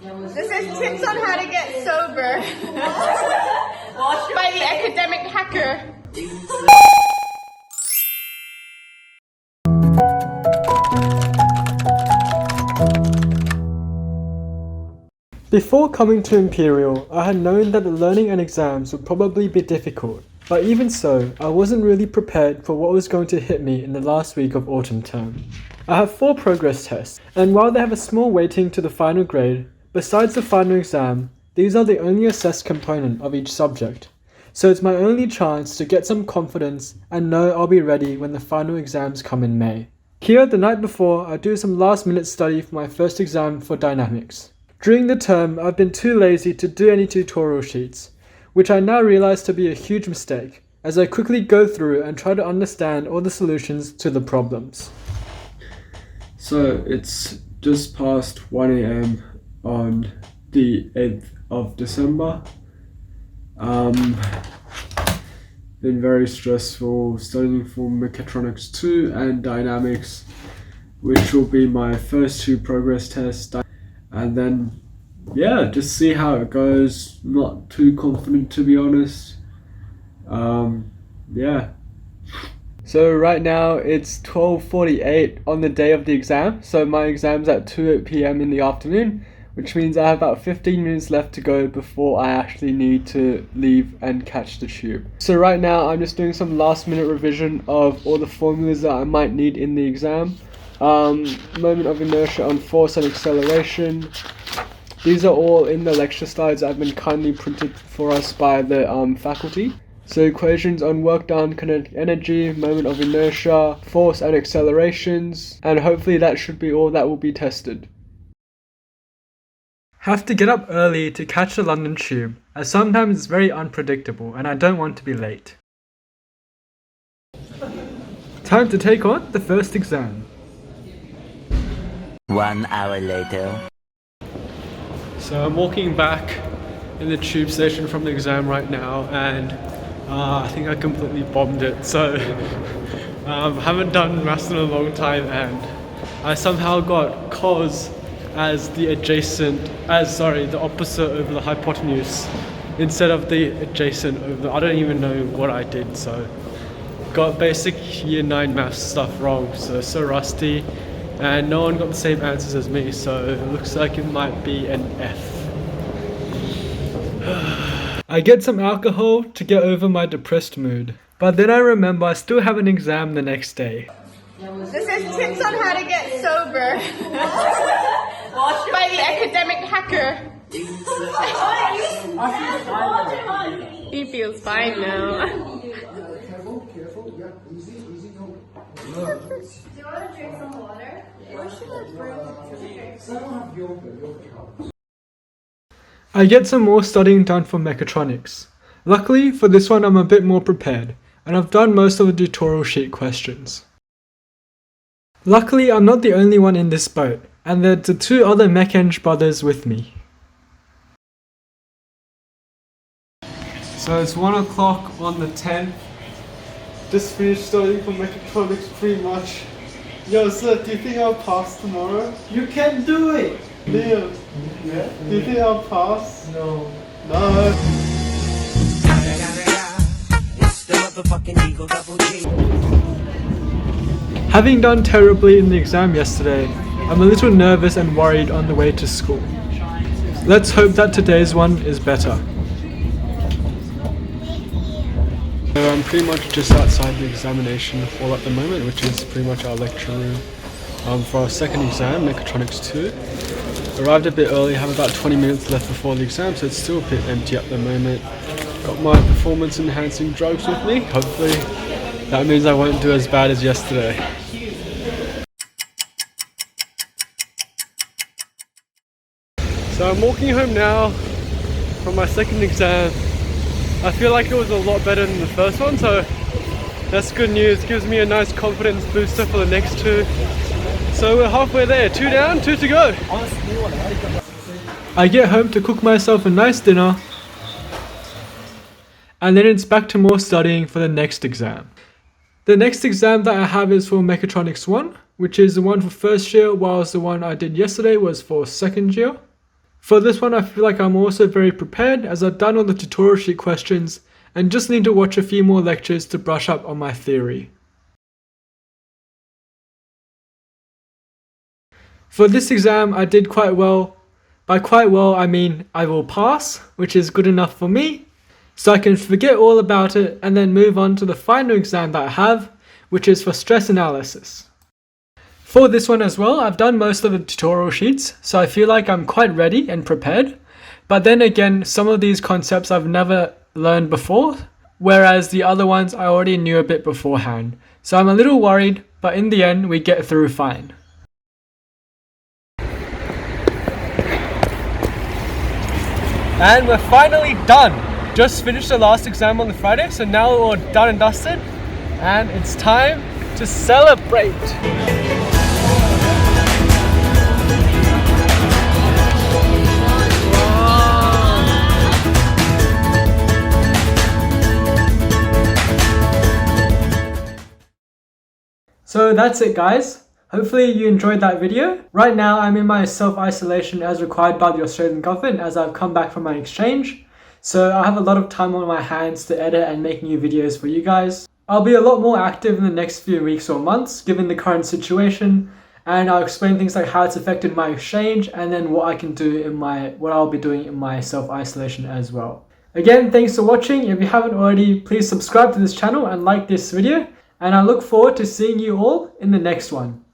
This is tips on how to get sober by the academic hacker. Before coming to Imperial, I had known that the learning and exams would probably be difficult, but even so, I wasn't really prepared for what was going to hit me in the last week of autumn term. I have 4 progress tests, and while they have a small weighting to the final grade, besides the final exam, these are the only assessed component of each subject. So it's my only chance to get some confidence and know I'll be ready when the final exams come in May. Here, the night before, I do some last minute study for my first exam for dynamics. During the term, I've been too lazy to do any tutorial sheets, which I now realize to be a huge mistake, as I quickly go through and try to understand all the solutions to the problems. So it's just past 1 AM on the 8th of December. Been very stressful studying for Mechatronics 2 and Dynamics, which will be my first 2 progress tests. And then, yeah, just see how it goes. Not too confident, to be honest. Yeah. So right now it's 12:48 on the day of the exam, so my exam's at 2 PM in the afternoon, which means I have about 15 minutes left to go before I actually need to leave and catch the tube. So right now I'm just doing some last minute revision of all the formulas that I might need in the exam. Moment of inertia on force and acceleration. These are all in the lecture slides that have been kindly printed for us by the faculty. So equations on work done, kinetic energy, moment of inertia, force and accelerations, and hopefully that should be all that will be tested. Have to get up early to catch the London tube, as sometimes it's very unpredictable and I don't want to be late. Time to take on the first exam. 1 hour later. So I'm walking back in the tube station from the exam right now, and I think I completely bombed it. So haven't done maths in a long time, and I somehow got cos as the opposite over the hypotenuse instead of the adjacent over. I don't even know what I did. So got basic year 9 maths stuff wrong. So rusty. And no one got the same answers as me, so it looks like it might be an F. I get some alcohol to get over my depressed mood, but then I remember I still have an exam the next day. This is tips on how to get sober by the academic hacker. He feels fine now. Do you want to drink some water? Or should I bring I get some more studying done for mechatronics. Luckily, for this one I'm a bit more prepared, and I've done most of the tutorial sheet questions. Luckily, I'm not the only one in this boat, and there's the 2 other mech-eng brothers with me. So it's 1 o'clock on the 10th. Just finished studying for mechatronics pretty much. Yo, sir, do you think I'll pass tomorrow? You can do it! Liam, Yeah? do you think I'll pass? No. No. Having done terribly in the exam yesterday, I'm a little nervous and worried on the way to school. Let's hope that today's one is better. So I'm pretty much just outside the examination hall at the moment, which is pretty much our lecture room for our second exam, Mechatronics 2. Arrived a bit early, have about 20 minutes left before the exam, so it's still a bit empty at the moment. Got my performance enhancing drugs with me. Hopefully that means I won't do as bad as yesterday. So I'm walking home now from my second exam. I feel like it was a lot better than the first one, so that's good news. Gives me a nice confidence booster for the next 2. So we're halfway there. 2 down, 2 to go. I get home to cook myself a nice dinner, and then it's back to more studying for the next exam. The next exam that I have is for Mechatronics 1, which is the one for first year, whilst the one I did yesterday was for second year. For this one, I feel like I'm also very prepared as I've done all the tutorial sheet questions and just need to watch a few more lectures to brush up on my theory. For this exam, I did quite well. By quite well, I mean I will pass, which is good enough for me, so I can forget all about it and then move on to the final exam that I have, which is for stress analysis. For this one as well, I've done most of the tutorial sheets, so I feel like I'm quite ready and prepared. But then again, some of these concepts I've never learned before, whereas the other ones I already knew a bit beforehand. So I'm a little worried, but in the end, we get through fine. And we're finally done! Just finished the last exam on the Friday, so now we're all done and dusted, and it's time to celebrate! So that's it, guys. Hopefully you enjoyed that video. Right now I'm in my self-isolation as required by the Australian government as I've come back from my exchange. So I have a lot of time on my hands to edit and make new videos for you guys. I'll be a lot more active in the next few weeks or months given the current situation, and I'll explain things like how it's affected my exchange and then what I can do what I'll be doing in my self-isolation as well. Again, thanks for watching. If you haven't already, please subscribe to this channel and like this video. And I look forward to seeing you all in the next one.